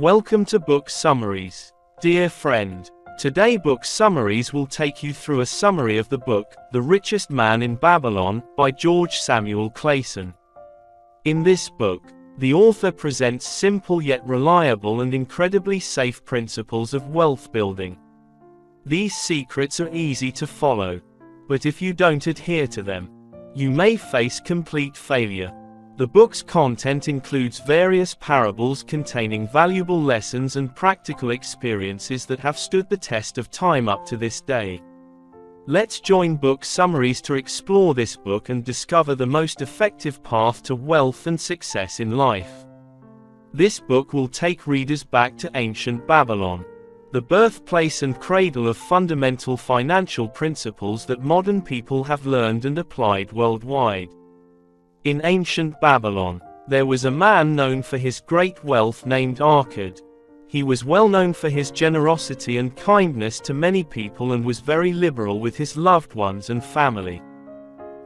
Welcome to Book Summaries. Dear friend, today Book Summaries will take you through a summary of the book, The Richest Man in Babylon, by George Samuel Clayson. In this book, the author presents simple yet reliable and incredibly safe principles of wealth building. These secrets are easy to follow, but if you don't adhere to them, you may face complete failure. The book's content includes various parables containing valuable lessons and practical experiences that have stood the test of time up to this day. Let's join Book Summaries to explore this book and discover the most effective path to wealth and success in life. This book will take readers back to ancient Babylon, the birthplace and cradle of fundamental financial principles that modern people have learned and applied worldwide. In ancient Babylon, there was a man known for his great wealth named Arkad. He was well known for his generosity and kindness to many people and was very liberal with his loved ones and family,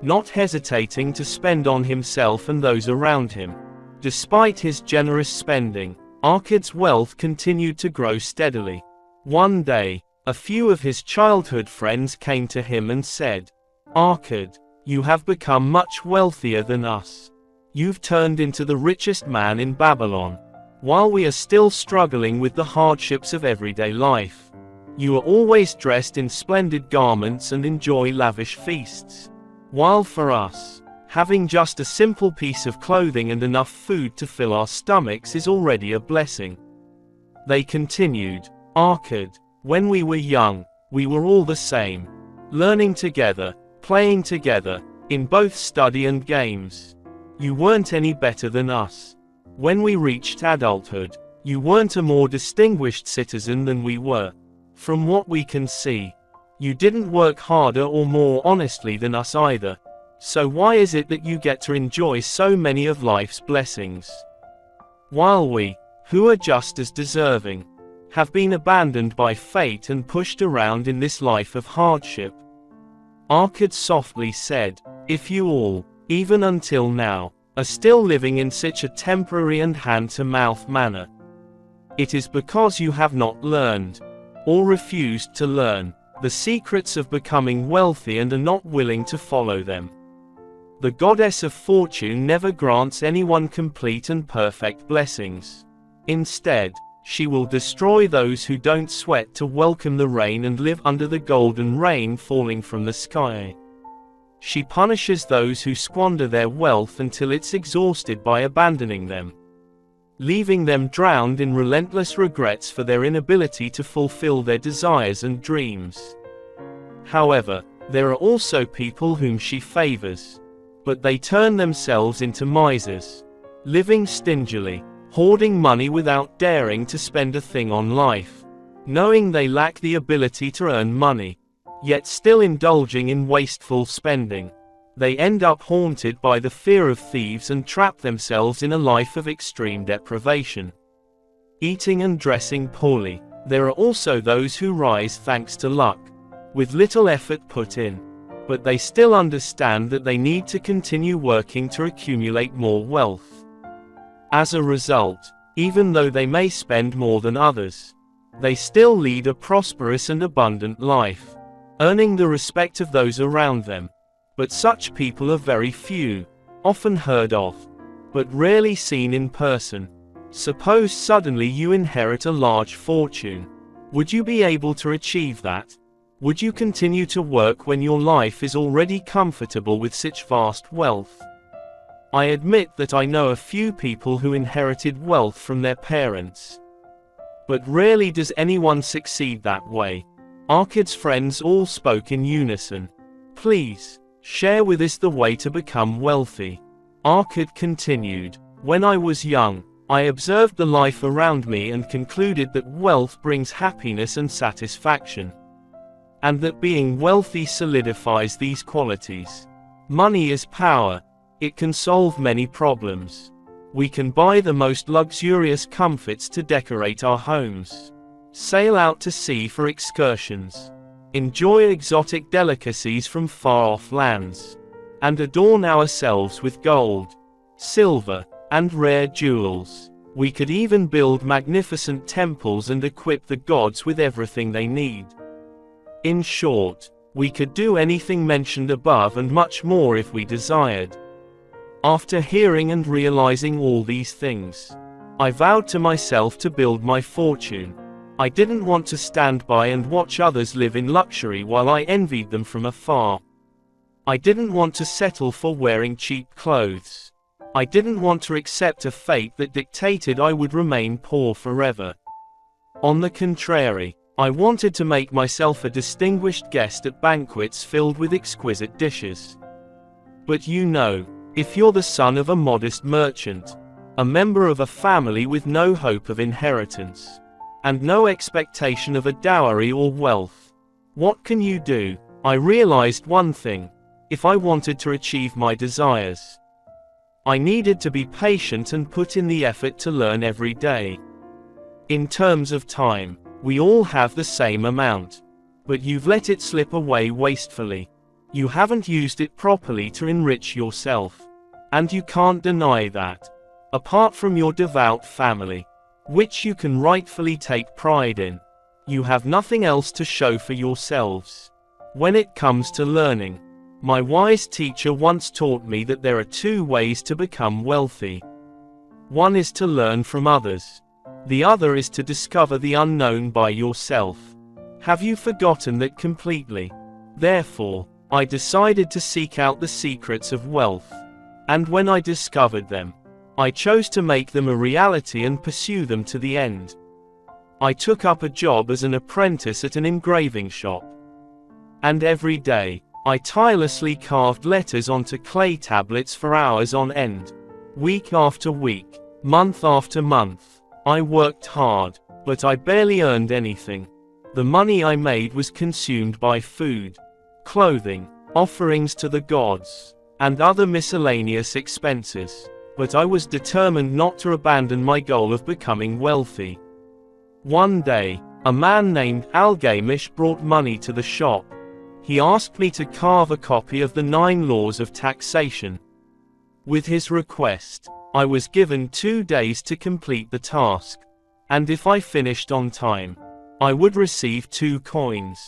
not hesitating to spend on himself and those around him. Despite his generous spending, Arkad's wealth continued to grow steadily. One day, a few of his childhood friends came to him and said, "Arkad, you have become much wealthier than us. You've turned into the richest man in Babylon, while we are still struggling with the hardships of everyday life. You are always dressed in splendid garments and enjoy lavish feasts, while for us, having just a simple piece of clothing and enough food to fill our stomachs is already a blessing." They continued, "Arkad, when we were young, we were all the same, learning together, playing together, in both study and games. You weren't any better than us. When we reached adulthood, you weren't a more distinguished citizen than we were. From what we can see, you didn't work harder or more honestly than us either. So why is it that you get to enjoy so many of life's blessings, while we, who are just as deserving, have been abandoned by fate and pushed around in this life of hardship?" Arkad softly said, "If you all, even until now, are still living in such a temporary and hand-to-mouth manner, it is because you have not learned, or refused to learn, the secrets of becoming wealthy and are not willing to follow them. The goddess of fortune never grants anyone complete and perfect blessings. Instead, she will destroy those who don't sweat to welcome the rain and live under the golden rain falling from the sky. She punishes those who squander their wealth until it's exhausted by abandoning them, leaving them drowned in relentless regrets for their inability to fulfill their desires and dreams. However, there are also people whom she favors, but they turn themselves into misers, living stingily, hoarding money without daring to spend a thing on life, knowing they lack the ability to earn money, yet still indulging in wasteful spending. They end up haunted by the fear of thieves and trap themselves in a life of extreme deprivation, eating and dressing poorly. There are also those who rise thanks to luck, with little effort put in, but they still understand that they need to continue working to accumulate more wealth. As a result, even though they may spend more than others, they still lead a prosperous and abundant life, earning the respect of those around them. But such people are very few, often heard of, but rarely seen in person. Suppose suddenly you inherit a large fortune. Would you be able to achieve that? Would you continue to work when your life is already comfortable with such vast wealth? I admit that I know a few people who inherited wealth from their parents, but rarely does anyone succeed that way. Arkad's friends all spoke in unison. "Please, share with us the way to become wealthy." Arkad continued, "When I was young, I observed the life around me and concluded that wealth brings happiness and satisfaction, and that being wealthy solidifies these qualities. Money is power. It can solve many problems. We can buy the most luxurious comforts to decorate our homes, sail out to sea for excursions, enjoy exotic delicacies from far-off lands, and adorn ourselves with gold, silver, and rare jewels. We could even build magnificent temples and equip the gods with everything they need. In short, we could do anything mentioned above and much more if we desired. After hearing and realizing all these things, I vowed to myself to build my fortune. I didn't want to stand by and watch others live in luxury while I envied them from afar. I didn't want to settle for wearing cheap clothes. I didn't want to accept a fate that dictated I would remain poor forever. On the contrary, I wanted to make myself a distinguished guest at banquets filled with exquisite dishes. But you know, if you're the son of a modest merchant, a member of a family with no hope of inheritance, and no expectation of a dowry or wealth, what can you do? I realized one thing: if I wanted to achieve my desires, I needed to be patient and put in the effort to learn every day. In terms of time, we all have the same amount, but you've let it slip away wastefully. You haven't used it properly to enrich yourself, and you can't deny that. Apart from your devout family, which you can rightfully take pride in, you have nothing else to show for yourselves. When it comes to learning, my wise teacher once taught me that there are two ways to become wealthy. One is to learn from others. The other is to discover the unknown by yourself. Have you forgotten that completely? Therefore, I decided to seek out the secrets of wealth. And when I discovered them, I chose to make them a reality and pursue them to the end. I took up a job as an apprentice at an engraving shop. And every day, I tirelessly carved letters onto clay tablets for hours on end. Week after week, month after month, I worked hard, but I barely earned anything. The money I made was consumed by food, clothing, offerings to the gods, and other miscellaneous expenses. But I was determined not to abandon my goal of becoming wealthy. One day, a man named Algamish brought money to the shop. He asked me to carve a copy of the 9 laws of taxation. With his request, I was given 2 days to complete the task, and if I finished on time, I would receive 2 coins.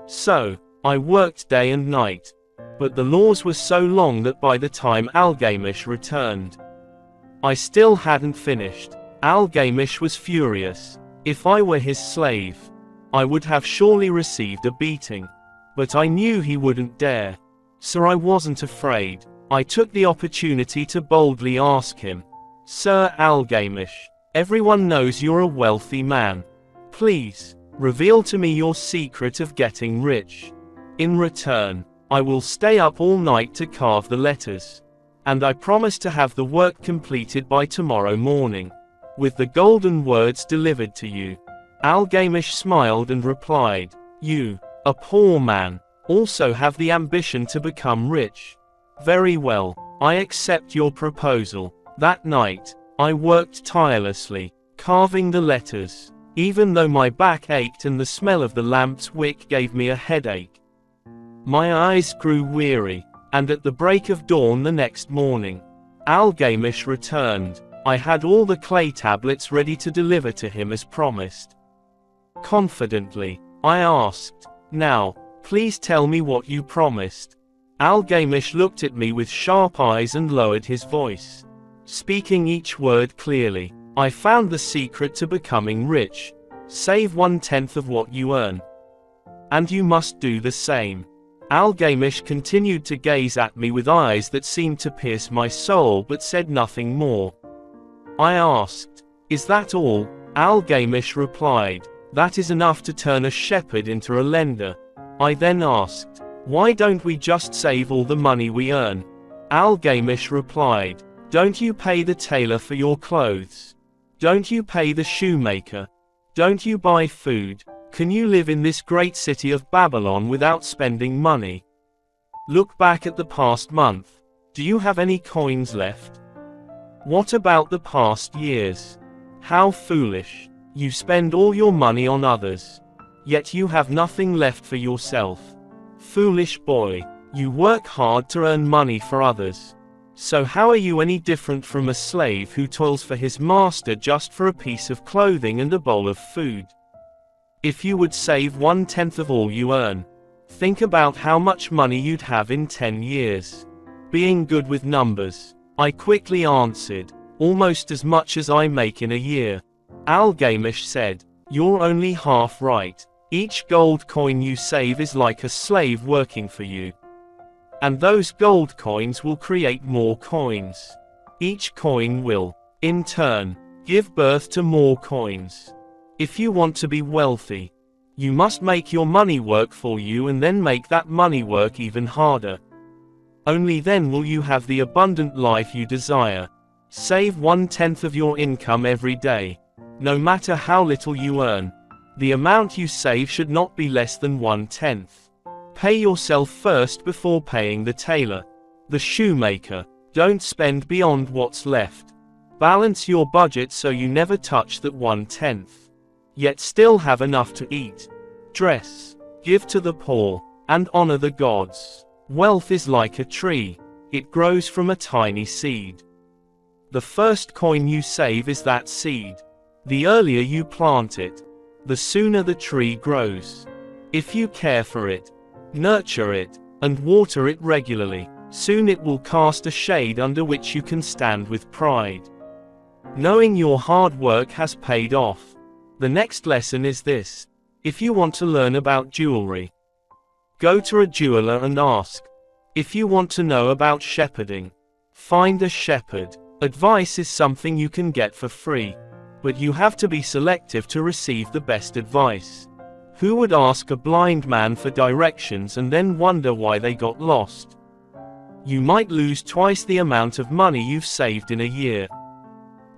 So, I worked day and night, but the laws were so long that by the time Algamish returned, I still hadn't finished. Algamish was furious. If I were his slave, I would have surely received a beating. But I knew he wouldn't dare. So I wasn't afraid. I took the opportunity to boldly ask him, "Sir Algamish, everyone knows you're a wealthy man. Please, reveal to me your secret of getting rich. In return, I will stay up all night to carve the letters. And I promise to have the work completed by tomorrow morning, with the golden words delivered to you." Algamish smiled and replied, "You, a poor man, also have the ambition to become rich. Very well, I accept your proposal." That night, I worked tirelessly, carving the letters, even though my back ached and the smell of the lamp's wick gave me a headache. My eyes grew weary, and at the break of dawn the next morning, Algamish returned. I had all the clay tablets ready to deliver to him as promised. Confidently, I asked, "Now, please tell me what you promised." Algamish looked at me with sharp eyes and lowered his voice, speaking each word clearly. "I found the secret to becoming rich. Save 1/10 of what you earn. And you must do the same." Algamish continued to gaze at me with eyes that seemed to pierce my soul but said nothing more. I asked, "Is that all?" Algamish replied, "That is enough to turn a shepherd into a lender." I then asked, "Why don't we just save all the money we earn?" Algamish replied, "Don't you pay the tailor for your clothes? Don't you pay the shoemaker? Don't you buy food? Can you live in this great city of Babylon without spending money? Look back at the past month. Do you have any coins left? What about the past years? How foolish. You spend all your money on others, yet you have nothing left for yourself. Foolish boy, you work hard to earn money for others, So how are you any different from a slave who toils for his master just for a piece of clothing and a bowl of food? If you would save 1/10 of all you earn, think about how much money you'd have in 10 years. Being good with numbers, I quickly answered, almost as much as I make in a year. Algamish said, you're only half right. Each gold coin you save is like a slave working for you. And those gold coins will create more coins. Each coin will, in turn, give birth to more coins. If you want to be wealthy, you must make your money work for you and then make that money work even harder. Only then will you have the abundant life you desire. Save 1/10 of your income every day. No matter how little you earn, the amount you save should not be less than 1/10. Pay yourself first before paying the tailor, the shoemaker. Don't spend beyond what's left. Balance your budget so you never touch that 1/10. Yet still have enough to eat, dress, give to the poor, and honor the gods. Wealth is like a tree. It grows from a tiny seed. The first coin you save is that seed. The earlier you plant it, the sooner the tree grows. If you care for it, nurture it, and water it regularly, soon it will cast a shade under which you can stand with pride, knowing your hard work has paid off. The next lesson is this: if you want to learn about jewelry, go to a jeweler and ask. If you want to know about shepherding, find a shepherd. Advice is something you can get for free, but you have to be selective to receive the best advice. Who would ask a blind man for directions and then wonder why they got lost? You might lose twice the amount of money you've saved in a year.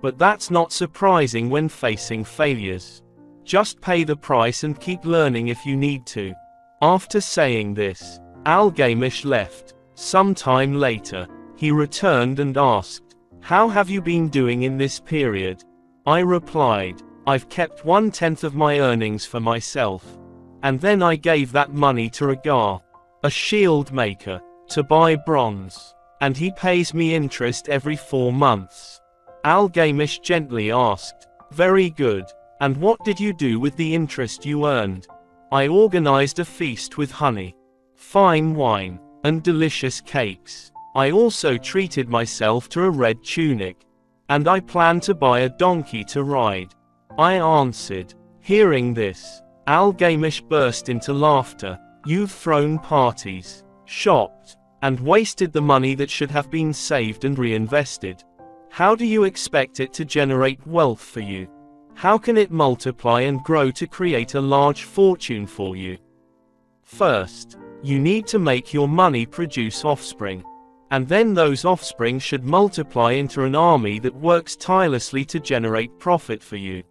But that's not surprising when facing failures. Just pay the price and keep learning if you need to. After saying this, Algamish left. Sometime later, he returned and asked, "How have you been doing in this period?" I replied, "I've kept 1/10 of my earnings for myself. And then I gave that money to Ragar, a shield maker, to buy bronze. And he pays me interest every 4 months." Algamish gently asked, "Very good. And what did you do with the interest you earned?" "I organized a feast with honey, fine wine, and delicious cakes. I also treated myself to a red tunic. And I planned to buy a donkey to ride," I answered. Hearing this, Algamish burst into laughter. "You've thrown parties, shopped, and wasted the money that should have been saved and reinvested. How do you expect it to generate wealth for you? How can it multiply and grow to create a large fortune for you? First, you need to make your money produce offspring. And then those offspring should multiply into an army that works tirelessly to generate profit for you.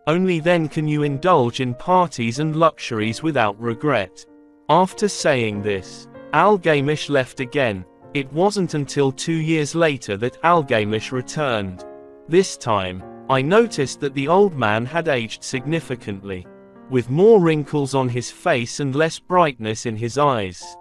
Only then can you indulge in parties and luxuries without regret." After saying this, Algamish left again. It wasn't until 2 years later that Algamish returned. This time, I noticed that the old man had aged significantly, with more wrinkles on his face and less brightness in his eyes.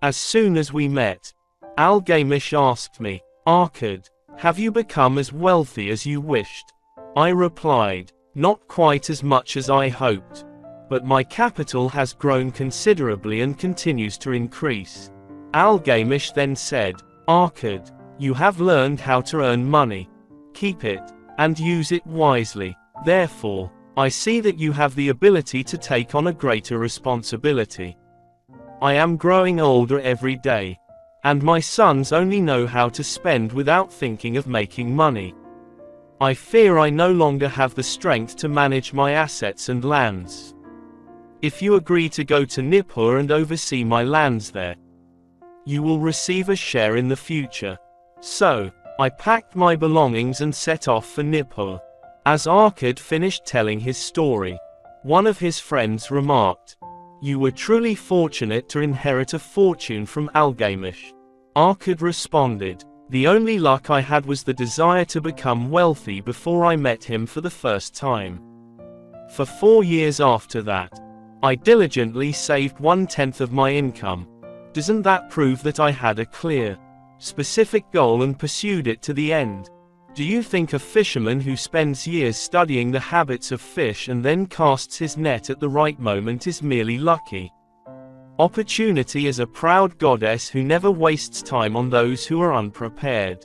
As soon as we met, Algamish asked me, "Arkad, have you become as wealthy as you wished?" I replied, "Not quite as much as I hoped. But my capital has grown considerably and continues to increase." Algamish then said, "Arkad, you have learned how to earn money. Keep it, and use it wisely. Therefore, I see that you have the ability to take on a greater responsibility. I am growing older every day, and my sons only know how to spend without thinking of making money. I fear I no longer have the strength to manage my assets and lands. If you agree to go to Nippur and oversee my lands there, you will receive a share in the future." So, I packed my belongings and set off for Nippur. As Arkad finished telling his story, one of his friends remarked, "You were truly fortunate to inherit a fortune from Algamish." Arkad responded, "The only luck I had was the desire to become wealthy before I met him for the first time. For 4 years after that, I diligently saved 1/10 of my income. Doesn't that prove that I had a clear specific goal and pursued it to the end? Do you think a fisherman who spends years studying the habits of fish and then casts his net at the right moment is merely lucky? Opportunity is a proud goddess who never wastes time on those who are unprepared.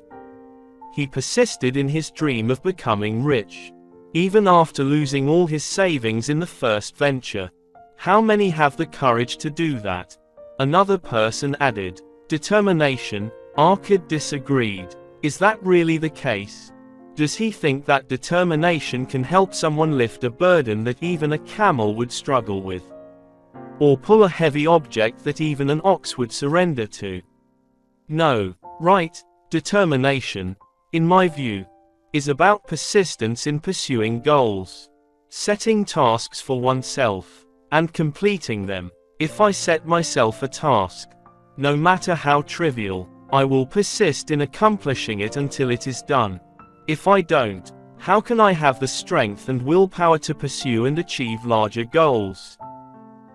He persisted in his dream of becoming rich, even after losing all his savings in the first venture. How many have the courage to do that? Another person added, determination. Arkad disagreed. Is that really the case? Does he think that determination can help someone lift a burden that even a camel would struggle with? Or pull a heavy object that even an ox would surrender to? No, right, determination, in my view, is about persistence in pursuing goals, setting tasks for oneself, and completing them. If I set myself a task, no matter how trivial, I will persist in accomplishing it until it is done. If I don't, how can I have the strength and willpower to pursue and achieve larger goals?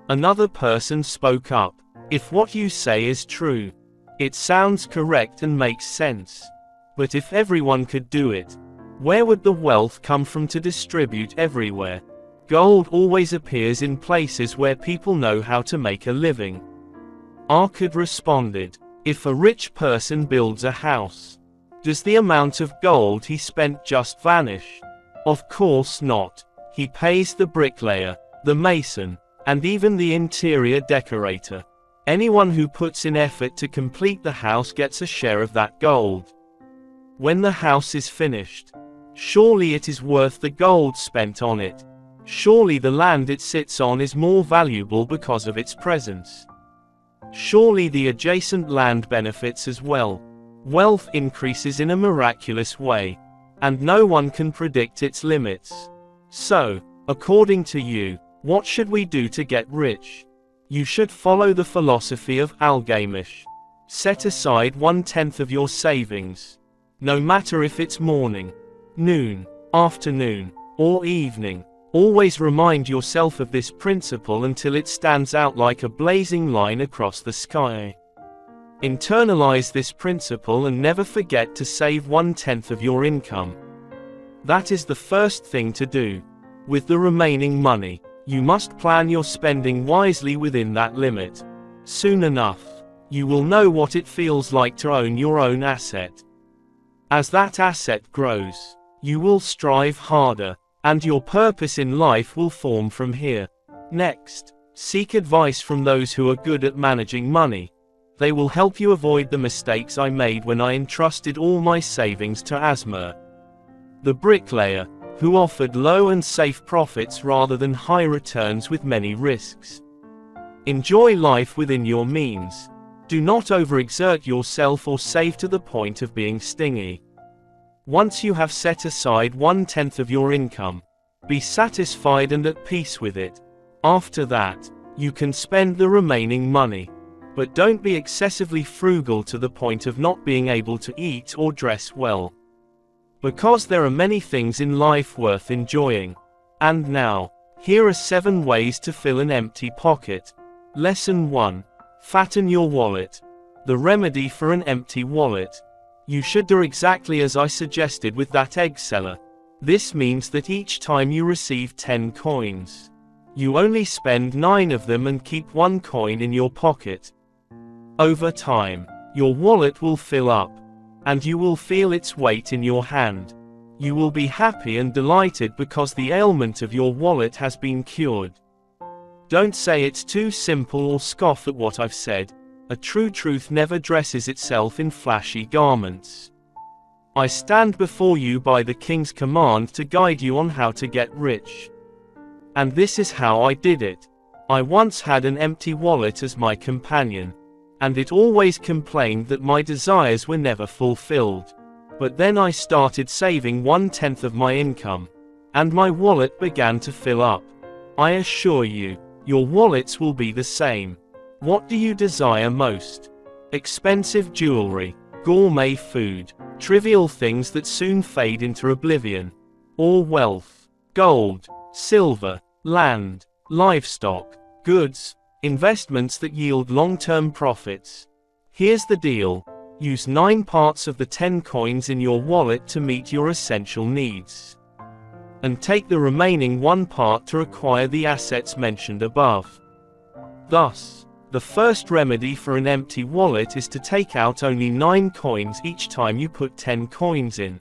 Another person spoke up. If what you say is true, it sounds correct and makes sense. But if everyone could do it, where would the wealth come from to distribute everywhere? Gold always appears in places where people know how to make a living. Arkad responded, if a rich person builds a house, does the amount of gold he spent just vanish? Of course not. He pays the bricklayer, the mason, and even the interior decorator. Anyone who puts in effort to complete the house gets a share of that gold. When the house is finished, surely it is worth the gold spent on it. Surely the land it sits on is more valuable because of its presence. Surely the adjacent land benefits as well. Wealth increases in a miraculous way, and no one can predict its limits. So, according to you, what should we do to get rich? You should follow the philosophy of Algamish. Set aside 1/10 of your savings. No matter if it's morning, noon, afternoon, or evening. Always remind yourself of this principle until it stands out like a blazing line across the sky. Internalize this principle and never forget to save 1/10 of your income. That is the first thing to do. With the remaining money, you must plan your spending wisely within that limit. Soon enough, you will know what it feels like to own your own asset. As that asset grows, you will strive harder, and your purpose in life will form from here. Next, seek advice from those who are good at managing money. They will help you avoid the mistakes I made when I entrusted all my savings to Asmer, the bricklayer, who offered low and safe profits rather than high returns with many risks. Enjoy life within your means. Do not overexert yourself or save to the point of being stingy. Once you have set aside 1/10 of your income, be satisfied and at peace with it. After that, you can spend the remaining money. But don't be excessively frugal to the point of not being able to eat or dress well. Because there are many things in life worth enjoying. And now, here are 7 ways to fill an empty pocket. Lesson 1. Fatten your wallet. The remedy for an empty wallet. You should do exactly as I suggested with that egg seller. This means that each time you receive 10 coins, you only spend 9 of them and keep 1 coin in your pocket. Over time, your wallet will fill up, and you will feel its weight in your hand. You will be happy and delighted because the ailment of your wallet has been cured. Don't say it's too simple or scoff at what I've said. A true truth never dresses itself in flashy garments. I stand before you by the King's command to guide you on how to get rich. And this is how I did it. I once had an empty wallet as my companion, and it always complained that my desires were never fulfilled. But then I started saving 1/10 of my income, and my wallet began to fill up. I assure you, your wallets will be the same. What do you desire most? Expensive jewelry, gourmet food, trivial things that soon fade into oblivion, or wealth, gold, silver, land, livestock, goods, investments that yield long-term profits? Here's the deal. Use 9 parts of the 10 coins in your wallet to meet your essential needs. And take the remaining 1 part to acquire the assets mentioned above. Thus, the first remedy for an empty wallet is to take out only 9 coins each time you put 10 coins in.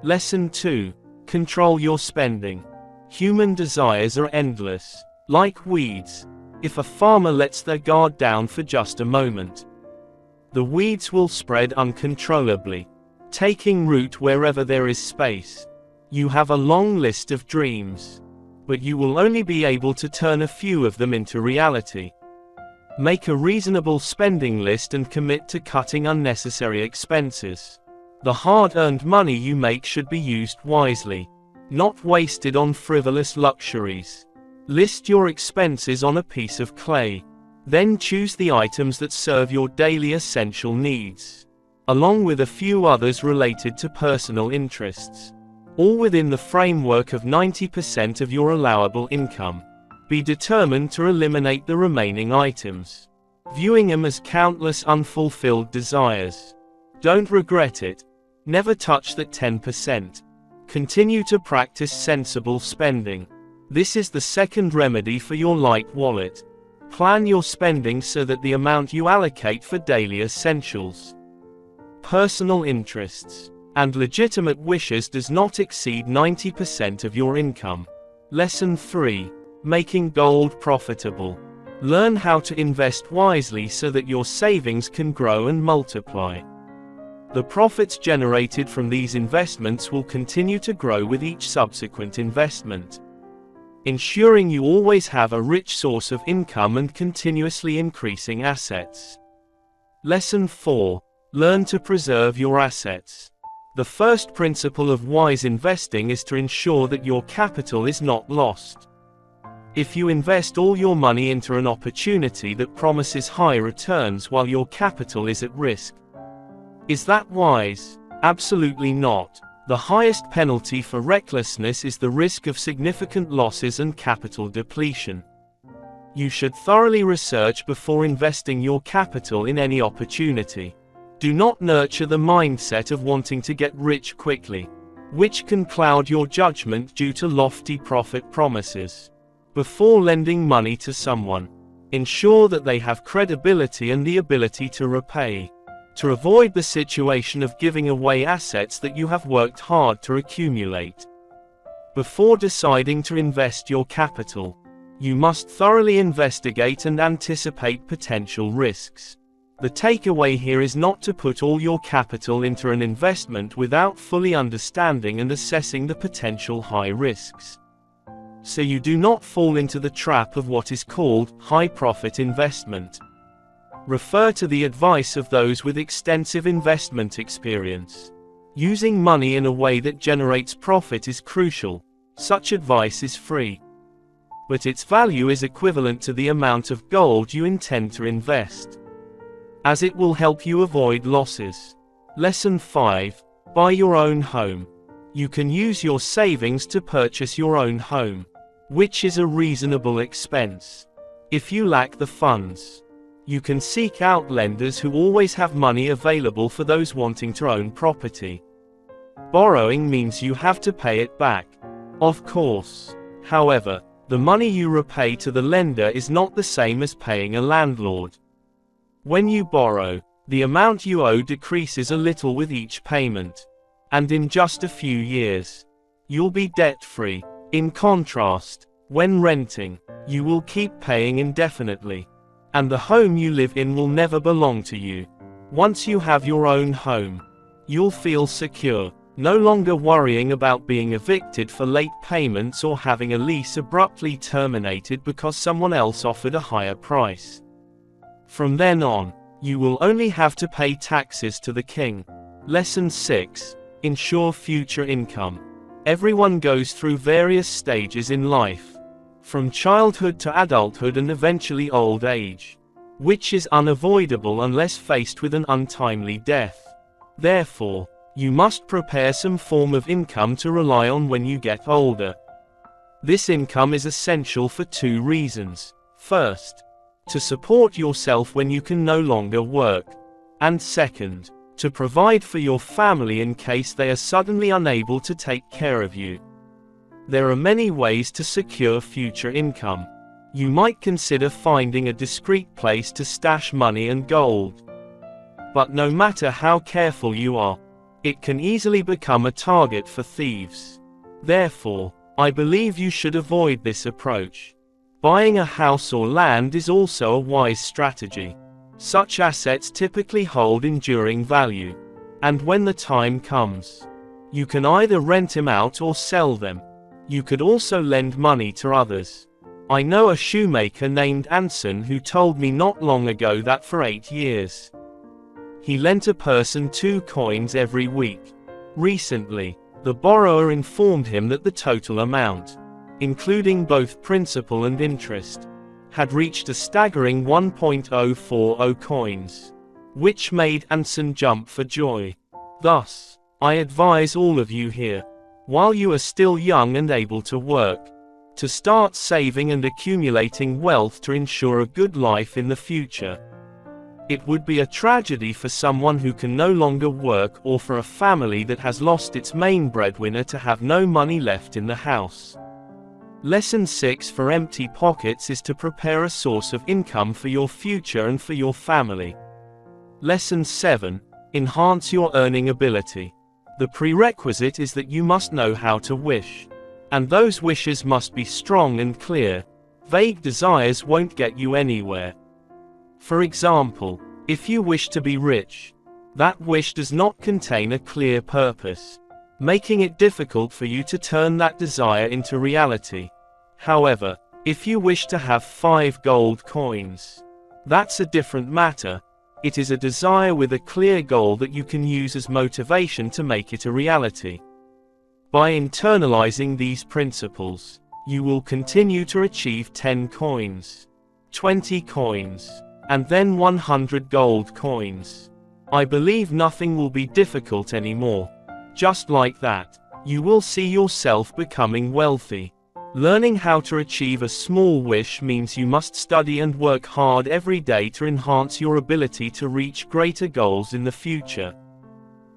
Lesson 2. Control your spending. Human desires are endless. Like weeds, if a farmer lets their guard down for just a moment, the weeds will spread uncontrollably, taking root wherever there is space. You have a long list of dreams, but you will only be able to turn a few of them into reality. Make a reasonable spending list and commit to cutting unnecessary expenses. The hard-earned money you make should be used wisely, not wasted on frivolous luxuries. List your expenses on a piece of clay. Then choose the items that serve your daily essential needs, along with a few others related to personal interests, all within the framework of 90% of your allowable income. Be determined to eliminate the remaining items, viewing them as countless unfulfilled desires. Don't regret it. Never touch that 10%. Continue to practice sensible spending. This is the second remedy for your light wallet. Plan your spending so that the amount you allocate for daily essentials, personal interests, and legitimate wishes does not exceed 90% of your income. Lesson 3. Making gold profitable. Learn how to invest wisely so that your savings can grow and multiply. The profits generated from these investments will continue to grow with each subsequent investment, ensuring you always have a rich source of income and continuously increasing assets. Lesson 4. Learn to preserve your assets. The first principle of wise investing is to ensure that your capital is not lost. If you invest all your money into an opportunity that promises high returns while your capital is at risk, is that wise? Absolutely not. The highest penalty for recklessness is the risk of significant losses and capital depletion. You should thoroughly research before investing your capital in any opportunity. Do not nurture the mindset of wanting to get rich quickly, which can cloud your judgment due to lofty profit promises. Before lending money to someone, ensure that they have credibility and the ability to repay. To avoid the situation of giving away assets that you have worked hard to accumulate. Before deciding to invest your capital, you must thoroughly investigate and anticipate potential risks. The takeaway here is not to put all your capital into an investment without fully understanding and assessing the potential high risks, so you do not fall into the trap of what is called high-profit investment. Refer to the advice of those with extensive investment experience. Using money in a way that generates profit is crucial. Such advice is free, but its value is equivalent to the amount of gold you intend to invest, as it will help you avoid losses. Lesson 5. Buy your own home. You can use your savings to purchase your own home, which is a reasonable expense. If you lack the funds, you can seek out lenders who always have money available for those wanting to own property. Borrowing means you have to pay it back, of course. However, the money you repay to the lender is not the same as paying a landlord. When you borrow, the amount you owe decreases a little with each payment, and in just a few years, you'll be debt-free. In contrast, when renting, you will keep paying indefinitely, and the home you live in will never belong to you. Once you have your own home, you'll feel secure, no longer worrying about being evicted for late payments or having a lease abruptly terminated because someone else offered a higher price. From then on, you will only have to pay taxes to the king. Lesson 6. Ensure future income. Everyone goes through various stages in life, from childhood to adulthood and eventually old age, which is unavoidable unless faced with an untimely death. Therefore, you must prepare some form of income to rely on when you get older. This income is essential for 2 reasons. First, to support yourself when you can no longer work, And second, to provide for your family in case they are suddenly unable to take care of you. There are many ways to secure future income. You might consider finding a discreet place to stash money and gold. But no matter how careful you are, it can easily become a target for thieves. Therefore, I believe you should avoid this approach. Buying a house or land is also a wise strategy. Such assets typically hold enduring value. And when the time comes, you can either rent them out or sell them. You could also lend money to others. I know a shoemaker named Anson who told me not long ago that for 8 years, he lent a person 2 coins every week. Recently, the borrower informed him that the total amount, including both principal and interest, had reached a staggering 1.040 coins, which made Anson jump for joy. Thus, I advise all of you here, while you are still young and able to work, to start saving and accumulating wealth to ensure a good life in the future. It would be a tragedy for someone who can no longer work or for a family that has lost its main breadwinner to have no money left in the house. Lesson 6 for empty pockets is to prepare a source of income for your future and for your family. Lesson 7. Enhance your earning ability. The prerequisite is that you must know how to wish. And those wishes must be strong and clear. Vague desires won't get you anywhere. For example, if you wish to be rich, that wish does not contain a clear purpose, making it difficult for you to turn that desire into reality. However, if you wish to have 5 gold coins, that's a different matter. It is a desire with a clear goal that you can use as motivation to make it a reality. By internalizing these principles, you will continue to achieve 10 coins, 20 coins, and then 100 gold coins. I believe nothing will be difficult anymore. Just like that, you will see yourself becoming wealthy. Learning how to achieve a small wish means you must study and work hard every day to enhance your ability to reach greater goals in the future.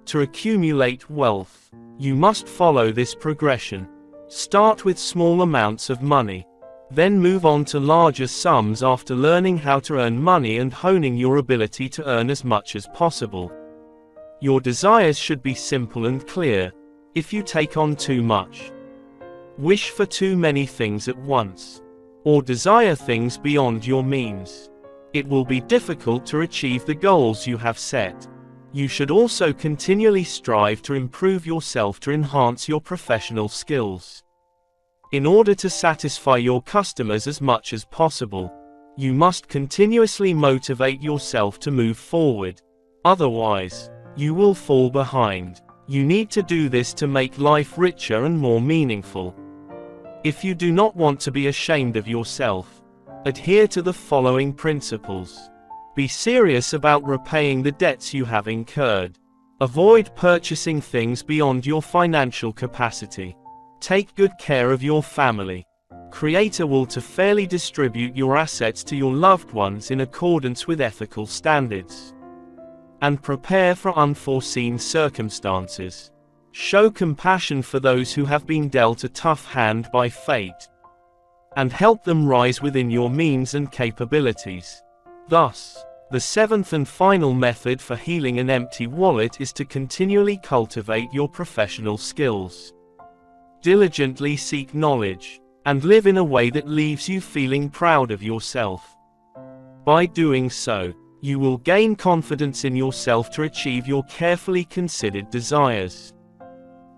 To accumulate wealth, you must follow this progression. Start with small amounts of money. Then move on to larger sums after learning how to earn money and honing your ability to earn as much as possible. Your desires should be simple and clear. If you take on too much, wish for too many things at once, or desire things beyond your means, it will be difficult to achieve the goals you have set. You should also continually strive to improve yourself to enhance your professional skills. In order to satisfy your customers as much as possible, you must continuously motivate yourself to move forward. Otherwise, you will fall behind. You need to do this to make life richer and more meaningful. If you do not want to be ashamed of yourself, adhere to the following principles. Be serious about repaying the debts you have incurred. Avoid purchasing things beyond your financial capacity. Take good care of your family. Create a will to fairly distribute your assets to your loved ones in accordance with ethical standards. And prepare for unforeseen circumstances. Show compassion for those who have been dealt a tough hand by fate, and help them rise within your means and capabilities. Thus, the 7th and final method for healing an empty wallet is to continually cultivate your professional skills. Diligently seek knowledge, and live in a way that leaves you feeling proud of yourself. By doing so, you will gain confidence in yourself to achieve your carefully considered desires.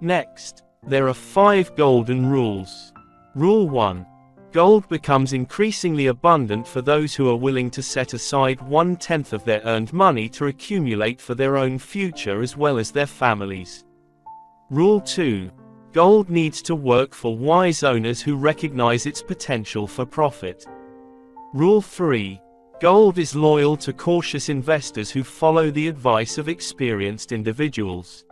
Next, there are 5 golden rules. Rule 1. Gold becomes increasingly abundant for those who are willing to set aside 1/10 of their earned money to accumulate for their own future as well as their families. Rule 2. Gold needs to work for wise owners who recognize its potential for profit. Rule 3. Gold is loyal to cautious investors who follow the advice of experienced individuals.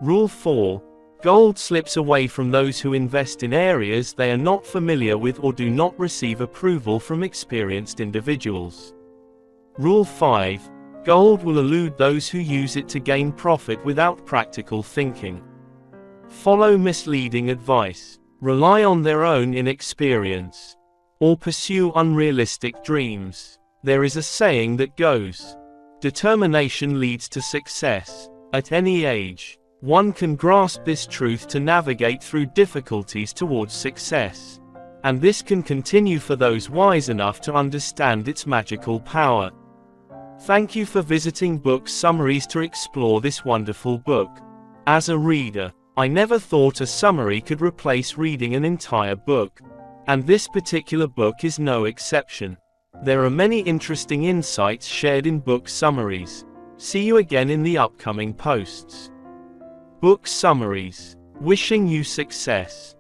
Rule 4. Gold slips away from those who invest in areas they are not familiar with or do not receive approval from experienced individuals. Rule 5. Gold will elude those who use it to gain profit without practical thinking. Follow misleading advice, rely on their own inexperience, or pursue unrealistic dreams. There is a saying that goes, "Determination leads to success." At any age, one can grasp this truth to navigate through difficulties towards success. And this can continue for those wise enough to understand its magical power. Thank you for visiting Book Summaries to explore this wonderful book. As a reader, I never thought a summary could replace reading an entire book. And this particular book is no exception. There are many interesting insights shared in book summaries. See you again in the upcoming posts. Book Summaries. Wishing you success.